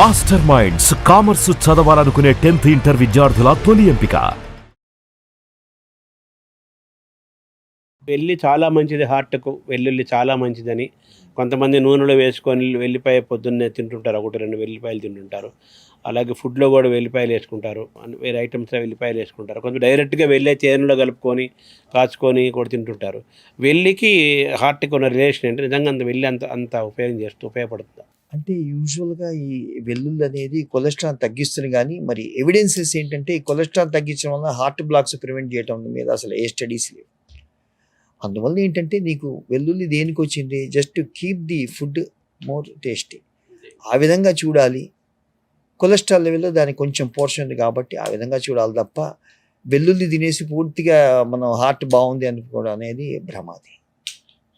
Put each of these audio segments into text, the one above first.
Master minds commerce చదవాలనుకునే 10th inter విద్యార్థుల తొలి ఎంపిక. వెల్లి చాలా మంచిది, హార్ట్కు వెల్లుల్లి చాలా మంచిదని కొంతమంది నూనెలో వేసుకొని వెల్లిపాయ పొద్దున్నే తింటుంటారు, 1-2 వెల్లిపాయలు తింటుంటారు. అలాగే ఫుడ్లో కూడా వెల్లిపాయలు వేసుకుంటారు, వేరే ఐటమ్స్లో వెల్లిపాయలు వేసుకుంటారు. కొంచెం డైరెక్ట్గా వెళ్ళే తేనెలో కలుపుకొని కాచుకొని కూడా తింటుంటారు. వెల్లికి హార్ట్కి ఉన్న రిలేషన్ ఏంటి? నిజంగా అంత వెల్లి అంత ఉపయోగపడుతుంది అంటే యూజువల్గా ఈ వెల్లుల్లి అనేది కొలెస్ట్రాల్ తగ్గిస్తుంది, కానీ మరి ఎవిడెన్సెస్ ఏంటంటే ఈ కొలెస్ట్రాల్ తగ్గించడం వల్ల హార్ట్ బ్లాక్స్ ప్రివెంట్ చేయడం మీద అసలు ఏ స్టడీస్ లేవు. అందువల్ల ఏంటంటే నీకు వెల్లుల్లి దేనికి వచ్చింది, just keep the food more tasty, ఆ విధంగా చూడాలి. కొలెస్ట్రాల్ లెవెల్లో దానికి కొంచెం పోర్షన్ ఉంది కాబట్టి ఆ విధంగా చూడాలి తప్ప వెల్లుల్లి తినేసి పూర్తిగా మనం హార్ట్ బాగుంది అనుకోవడం అనేది భ్రమాది.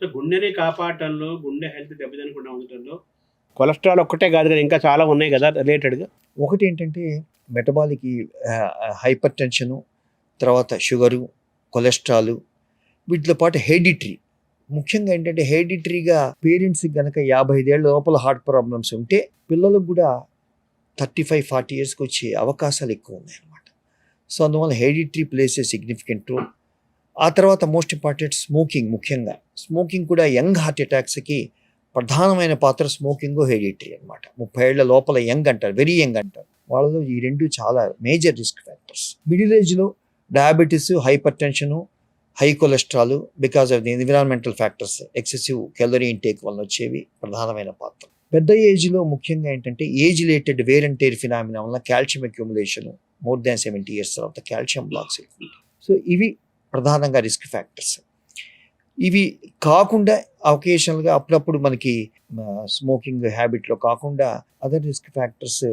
సో గుండెని కాపాడటంలో, గుండె హెల్త్ దెబ్బతినకుండా ఉండటంలో కొలెస్ట్రాల్ ఒక్కటే కాదు కదా, ఇంకా చాలా ఉన్నాయి కదా రిలేటెడ్గా. ఒకటి ఏంటంటే మెటబాలిక్ హైపర్ టెన్షను, తర్వాత షుగరు, కొలెస్ట్రాల్, వీటితో పాటు హెరిడిటరీ. ముఖ్యంగా ఏంటంటే హెరిడిటరీగా పేరెంట్స్కి కనుక 55 ఏళ్ళ లోపల హార్ట్ ప్రాబ్లమ్స్ ఉంటే పిల్లలకు కూడా 35-40 ఇయర్స్కి వచ్చే అవకాశాలు ఎక్కువ ఉన్నాయన్నమాట. సో అందువల్ల hereditary plays a significant role. ఆ తర్వాత మోస్ట్ ఇంపార్టెంట్ స్మోకింగ్. ముఖ్యంగా స్మోకింగ్ కూడా యంగ్ హార్ట్ అటాక్స్కి ప్రధానమైన పాత్ర స్మోకింగ్, హెరిడిటరీ అనమాట. 30 ఏళ్ల లోపల యంగ్ అంటారు, వెరీ యంగ్ అంటారు, వాళ్ళలో ఈ రెండు చాలా మేజర్ రిస్క్ ఫ్యాక్టర్స్. మిడిల్ ఏజ్లో diabetes, hypertension, high cholesterol because of the environmental factors, excessive calorie intake వల్ల వచ్చేవి ప్రధానమైన పాత్ర. పెద్ద ఏజ్లో ముఖ్యంగా ఏంటంటే age related wear and tear phenomena వల్ల calcium accumulation, more than 70 years తర్వాత కాల్షియం బ్లాక్స్. సో ఇవి ప్రధానంగా రిస్క్ ఫ్యాక్టర్స్. ఇవి కాకుండా ఒకేషనల్గా అప్పుడప్పుడు మనకి స్మోకింగ్ హ్యాబిట్లో కాకుండా అదర్ రిస్క్ ఫ్యాక్టర్స్,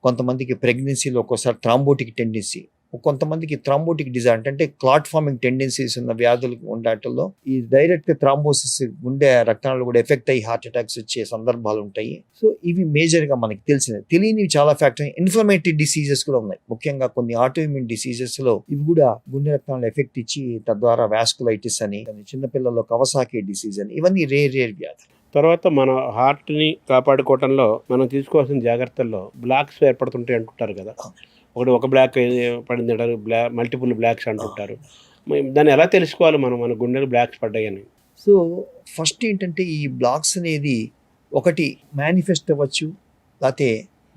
కొంతమందికి ప్రెగ్నెన్సీలో ఒక్కోసారి థ్రాంబోటిక్ టెండెన్సీ, కొంతమందికి థ్రాంబోటిక్ డిజార్డర్ అంటే క్లాట్ ఫార్మింగ్ టెండెన్సీస్ ఉన్న వ్యాధులు ఉండటంలో ఈ డైరెక్ట్ థ్రాంబోసిస్ గుండె రక్తాలు కూడా ఎఫెక్ట్ అయ్యి హార్ట్ అటాక్స్ వచ్చే సందర్భాలు ఉంటాయి. సో ఇవి మేజర్గా మనకి తెలియనివి చాలా ఫ్యాక్టర్. ఇన్ఫ్లమేటరీ డిసీజెస్ కూడా ఉన్నాయి, ముఖ్యంగా కొన్ని ఆటోఇమ్యూన్ డిసీజెస్లో ఇవి కూడా గుండె రక్తాలను ఎఫెక్ట్ ఇచ్చి తద్వారా వాస్కులైటిస్ అని, చిన్నపిల్లల్లో కవసాకి డిసీజ్ అని, ఇవన్నీ రేర్ వ్యాధులు. తర్వాత మన హార్ట్ని కాపాడుకోవటంలో మనం తీసుకోవాల్సిన జాగ్రత్తల్లో బ్లాక్స్ ఏర్పడుతుంటాయి అంటుంటారు కదా. ఒక బ్లాక్ పడింది అంటారు, మల్టిపుల్ బ్లాక్స్ అంటుంటారు. దాన్ని ఎలా తెలుసుకోవాలి మన గుండెలు బ్లాక్స్ పడ్డాయని? సో ఫస్ట్ ఏంటంటే ఈ బ్లాక్స్ అనేది ఒకటి మేనిఫెస్ట్ అవ్వచ్చు, లేకపోతే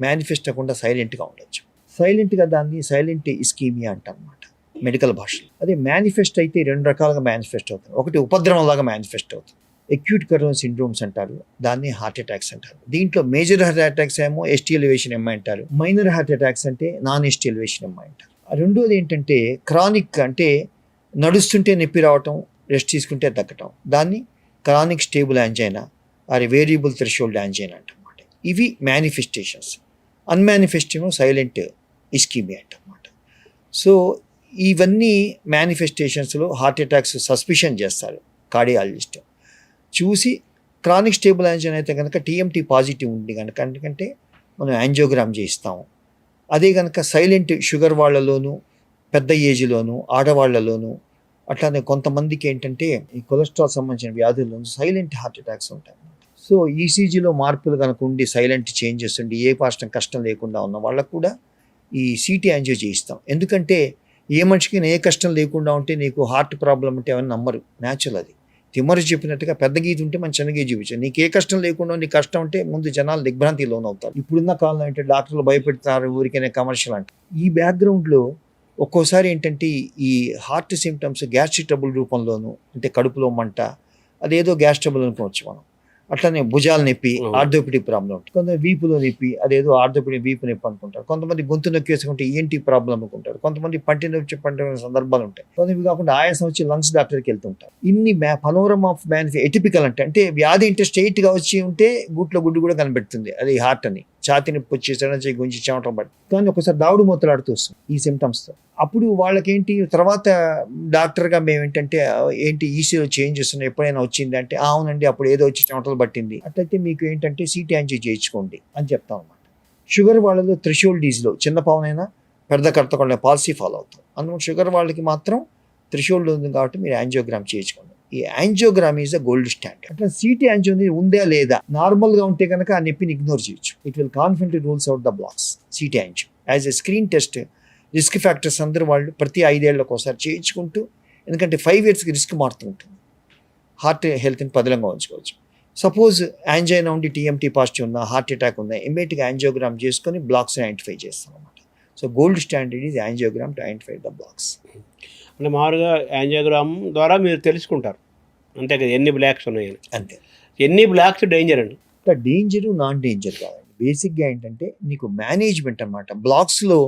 మేనిఫెస్ట్ అవ్వకుండా సైలెంట్గా ఉండొచ్చు. సైలెంట్గా దాన్ని సైలెంట్ ఇస్కీమియా అంటాం అన్నమాట మెడికల్ భాషలో. అదే మేనిఫెస్ట్ అయితే 2 రకాలుగా మేనిఫెస్ట్ అవుతుంది. ఒకటి ఉపద్రవంలాగా మేనిఫెస్ట్ అవుతుంది, అక్యూట్ కరోనరీ సిండ్రోమ్స్ అంటారు, దాన్ని హార్ట్ అటాక్స్ అంటారు. దీంట్లో మేజర్ హార్ట్ అటాక్స్ ఏమో ఎస్టీ ఎలివేషన్ ఎంఐ అంటారు, మైనర్ హార్ట్ అటాక్స్ అంటే నాన్ ఎస్టీ ఎలివేషన్ ఎంఐ అంటారు. రెండోది ఏంటంటే క్రానిక్, అంటే నడుస్తుంటే నొప్పి రావటం, రెస్ట్ తీసుకుంటే తగ్గటం, దాన్ని chronic stable angina or variable threshold angina అంటమాట. ఇవి మేనిఫెస్టేషన్స్. అన్మానిఫెస్టేమో సైలెంట్ ఇస్కీమియా అంటమాట. సో ఇవన్నీ మేనిఫెస్టేషన్స్లో హార్ట్ అటాక్స్ సస్పిషన్ చేస్తారు కార్డియాలజిస్ట్. చూసి క్రానిక్ స్టేబుల్ యాంజియోనా అయితే కనుక టీఎంటీ పాజిటివ్ ఉంది కనుక ఎందుకంటే మనం యాంజియోగ్రామ్ చేయిస్తాము. అదే కనుక సైలెంట్ షుగర్ వాళ్ళలోను, పెద్ద ఏజ్లోను, ఆడవాళ్లలోను, అట్లానే కొంతమందికి ఏంటంటే ఈ కొలెస్ట్రాల్ సంబంధించిన వ్యాధుల్లోనూ సైలెంట్ హార్ట్ అటాక్స్ ఉంటాయి. సో ఈసీజీలో మార్పులు కనుక ఉండి సైలెంట్ చేంజెస్ ఉండి ఏ కష్టం లేకుండా ఉన్న వాళ్ళకు కూడా ఈ సిటీ యాంజియో చేయిస్తాం. ఎందుకంటే ఏ మనిషికి ఏ కష్టం లేకుండా ఉంటే నీకు హార్ట్ ప్రాబ్లం ఉంటే ఎవరైనా నమ్మరు, న్యాచురల్. అది తిమ్మరు చెప్పినట్టుగా పెద్ద గీత ఉంటే మనం చిన్న గీత చూపించాం. నీకు ఏ కష్టం లేకుండా నీకు కష్టం ఉంటే ముందు జనాలు దిగ్భ్రాంతి లోనవుతారు. ఇప్పుడున్న కాలంలో అంటే డాక్టర్లు భయపెడతారు ఊరికైనా కమర్షియల్ అంటే. ఈ బ్యాక్గ్రౌండ్లో ఒక్కోసారి ఏంటంటే ఈ హార్ట్ సిమ్టమ్స్ గ్యాస్ట్రిక్ ట్రబుల్ రూపంలోను, అంటే కడుపులో మంట, అదేదో గ్యాస్ ట్రబుల్ అనుకోవచ్చు మనం. అట్లనే భుజాలు నొప్పి, ఆర్థోపెడిక్ ప్రాబ్లం ఉంటుంది. కొంతమంది వీపులో నొప్పి, అదేదో ఆర్థోపెడిక్ వీపు నొప్పి అనుకుంటారు. కొంతమంది గొంతు నొక్కి వేసుకుంటే ఏంటి ప్రాబ్లం అనుకుంటారు. కొంతమంది పంటి నొప్పి సందర్భాలు ఉంటాయి. కొంతమంది కాకుండా ఆయాసం వచ్చి లంగ్స్ డాక్టర్కి వెళ్తుంటారు. ఇన్ని పనోరమా ఆఫ్ ఎటిపికల్ అంటే వ్యాధి అంటే స్ట్రైట్గా వచ్చి ఉంటే గూట్లో గుడ్డు కూడా కనిపెడుతుంది, అది హార్ట్ అని. ఛాతి నొప్పి వచ్చి సడన్ గుంచి చెమటం పట్టి, కానీ ఒకసారి దావుడు మూతలాడుతూ వస్తుంది ఈ సిమ్టమ్స్తో. అప్పుడు వాళ్ళకేంటి తర్వాత డాక్టర్గా మేము ఏంటంటే ఏంటి ఈసీలో చేంజెస్ ఉన్నాయి, ఎప్పుడైనా వచ్చింది అంటే అవునండి అప్పుడు ఏదో వచ్చి చెమటలు పట్టింది, అట్లయితే మీకు ఏంటంటే సిటీ యాంజియో చేయించుకోండి అని చెప్తాం అన్నమాట. షుగర్ వాళ్ళలో థ్రెషోల్డ్ డీజ్లో చిన్న పావునైనా పెద్ద కర్తకుండా పాలసీ ఫాలో అవుతాం. అందులో షుగర్ వాళ్ళకి మాత్రం థ్రెషోల్డ్ ఉంది కాబట్టి మీరు యాంజియోగ్రామ్ చేయించుకోండి. ఈ angiogram is the gold standard. అట్లా సిటీ యాంజియో ఉందా లేదా, నార్మల్ గా ఉంటే కనుక ఆ నొప్పిని ఇగ్నోర్ చేయొచ్చు. It will confidently rules out the blocks. City angio as a screen test risk factors అందరూ వాళ్ళు ప్రతి 5 ఏళ్లకు ఒకసారి చేయించుకుంటూ, ఎందుకంటే 5 yearsకి రిస్క్ మారుతూ ఉంటుంది, హార్ట్ హెల్త్ని పదిలంగా ఉంచుకోవచ్చు. సపోజ్ యాంజైనా ఉండి టీఎంటీ పాజిటివ్ ఉందా, హార్ట్ అటాక్ ఉందా, ఇమ్మీడియట్గా యాంజియోగ్రామ్ చేసుకొని బ్లాక్స్ని ఐడెంటిఫై చేస్తాం అన్నమాట. So gold standard is angiogram to identify the blocks. అంటే మామూలుగా యాంజియోగ్రామ్ ద్వారా మీరు తెలుసుకుంటారు అంతే కదా ఎన్ని బ్లాక్స్ ఉన్నాయని. అంతే. ఎన్ని బ్లాక్స్ డేంజర్ అండి? ఇట్లా డేంజరు నాన్ డేంజర్ కాదండి. బేసిక్గా ఏంటంటే నీకు మేనేజ్మెంట్ అనమాట. బ్లాక్స్లో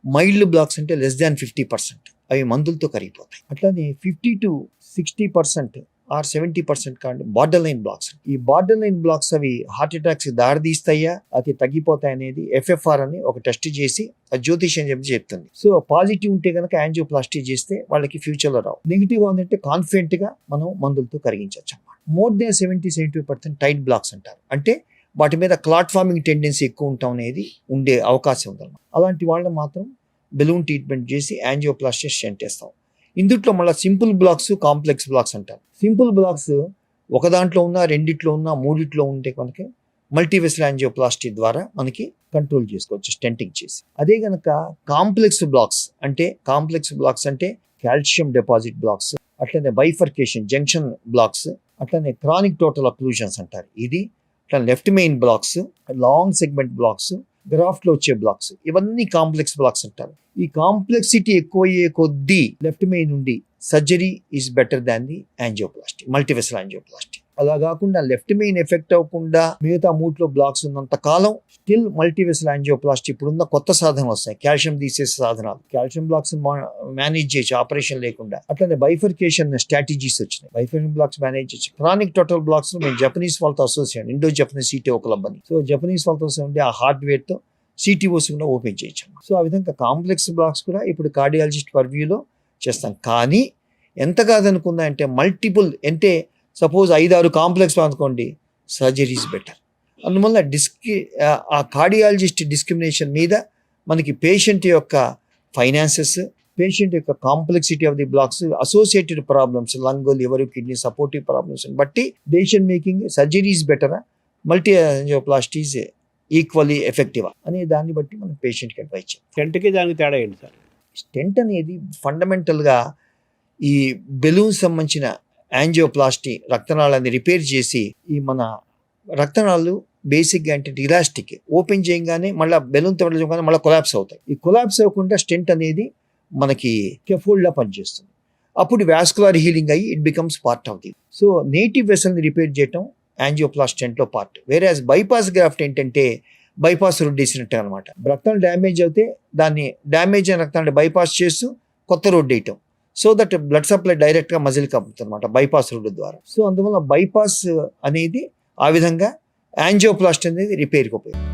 మైల్డ్ బ్లాక్స్ అంటే లెస్ దాన్ 50%, అవి మందులతో కరిగిపోతాయి. అట్లానే 50 to 60% ఆర్ 70% కాదు బార్డర్ లైన్ బ్లాక్స్. ఈ బార్డర్ లైన్ బ్లాక్స్ అవి హార్ట్ అటాక్స్ దారితీస్తాయా, అది తగ్గిపోతాయి అనేది FFR అని ఒక టెస్ట్ చేసి ఆ జ్యోతిష్యం చెప్తుంది. సో పాజిటివ్ ఉంటే కనుక యాంజియోప్లాస్టీ చేస్తే వాళ్ళకి ఫ్యూచర్లో రావు. నెగిటివ్ ఉందంటే కాన్ఫిడెంట్ గా మనం మందులతో కరిగించవచ్చు అన్నమాట. మోర్ దాన్ 70-75% టైట్ బ్లాక్స్ అంటారు. అంటే వాటి మీద క్లాట్ ఫార్మింగ్ టెండెన్సీ ఎక్కువ ఉంటాం అనేది ఉండే అవకాశం ఉందన్నమాట. అలాంటి వాళ్ళని మాత్రం బెలూన్ ట్రీట్మెంట్ చేసి యాంజియోప్లాస్టీ స్టెంట్ వేస్తాం. ఇందుట్లో మళ్ళీ సింపుల్ బ్లాక్స్, కాంప్లెక్స్ బ్లాక్స్ అంటారు. సింపుల్ బ్లాక్స్ ఒక దాంట్లో ఉన్న, రెండిట్లో ఉన్న, మూడిట్లో ఉంటే కనుక మల్టీవెసల్ యాంజియోప్లాస్టీ ద్వారా మనకి కంట్రోల్ చేసుకోవచ్చు స్టెంటింగ్ చేసి. అదే కనుక కాంప్లెక్స్ బ్లాక్స్ అంటే కాల్షియం డిపాజిట్ బ్లాక్స్, అట్లనే బైఫర్కేషన్ జంక్షన్ బ్లాక్స్, అట్లనే క్రానిక్ టోటల్ అక్లూజన్స్ అంటారు. ఇది అట్లా left main blocks, long segment blocks, graft లో వచ్చే బ్లాక్స్, ఇవన్నీ కాంప్లెక్స్ బ్లాక్స్ అంటారు. ఈ కాంప్లెక్సిటీ ఎక్కువయ్యే కొద్దీ లెఫ్ట్ మెయిన్ నుండి surgery is better than the angioplasty, multivessel angioplasty. అలా కాకుండా లెఫ్ట్ మెయిన్ ఎఫెక్ట్ అవ్వకుండా మిగతా మూట్లో బ్లాక్స్ ఉన్నంత కాలం స్టిల్ మల్టీవెసల్ యాంజియోప్లాస్టీ. ఇప్పుడున్న కొత్త సాధనాలు వస్తాయి, కాల్షియం తీసేసే సాధనాలు, కాల్షియం బ్లాక్స్ మేనేజ్ చేయొచ్చు ఆపరేషన్ లేకుండా. అట్లనే బైఫర్కేషన్ స్ట్రాటజీస్ వచ్చినాయి, బైఫర్కేషన్ బ్లాక్స్ మేనేజ్ చేయొచ్చు. క్రానిక్ టోటల్ బ్లాక్స్ మేము జపనీస్ వాళ్ళతో associate, Indo Japanese CTO club అని. సో జపనీస్ వాళ్ళతో ఉండే ఆ హార్డ్వేర్ తో CTOs కూడా ఓపెన్ చేయొచ్చు. సో ఆ విధంగా కాంప్లెక్స్ బ్లాక్స్ కూడా ఇప్పుడు కార్డియాలజిస్ట్ పర్వ్యూలో చేస్తాం. కానీ ఎంత కాదనుకుందా అంటే మల్టిపుల్ అంటే సపోజ్ 5-6 కాంప్లెక్స్ అనుకోండి, సర్జరీ ఈజ్ బెటర్. అందువల్ల ఆ కార్డియాలజిస్ట్ డిస్క్రిమినేషన్ మీద మనకి పేషెంట్ యొక్క ఫైనాన్సెస్, పేషెంట్ యొక్క complexity of the blocks, associated problems, lung, liver, kidney supportive problems బట్టి డెసిషన్ మేకింగ్ సర్జరీ ఈజ్ బెటరా, multi angioplasty is equally effective అనే దాన్ని బట్టి మనం పేషెంట్కి అడ్వైజ్ చేయాలి. స్టెంట్కి దానికి తేడా ఏంటి సార్? స్టెంట్ అనేది ఫండమెంటల్గా ఈ బెలూన్ సంబంధించిన యాంజియోప్లాస్టీ రక్తనాళాన్ని రిపేర్ చేసి, ఈ మన రక్తనాళాలు బేసిక్గా ఏంటంటే ఇలాస్టిక్, ఓపెన్ చేయగానే మళ్ళీ బెలూన్ తోడగానే మళ్ళీ కొలాప్స్ అవుతాయి. ఈ కొలాప్స్ అవ్వకుండా స్టెంట్ అనేది మనకి కెఫోల్డ్లా పనిచేస్తుంది. అప్పుడు వాస్కులర్ హీలింగ్ అయ్యి it becomes part of the. So native వెసల్ని రిపేర్ చేయటం యాంజియోప్లాస్టీ స్టెంట్లో పార్ట్. వేరే బైపాస్ గ్రాఫ్ట్ ఏంటంటే బైపాస్ రోడ్ వేసినట్టు అనమాట. రక్తం డ్యామేజ్ అవుతే దాన్ని డ్యామేజ్ అయిన రక్తాన్ని బైపాస్ చేస్తూ కొత్త రోడ్ వేయటం. సో దట్ బ్లడ్ సప్లై డైరెక్ట్గా మజిల్కి అవుతుంది అనమాట బైపాస్ రోడ్ ద్వారా. సో అందువల్ల బైపాస్ అనేది ఆ విధంగా యాంజియోప్లాస్టీ అనేది రిపేర్కి ఉపయోగం.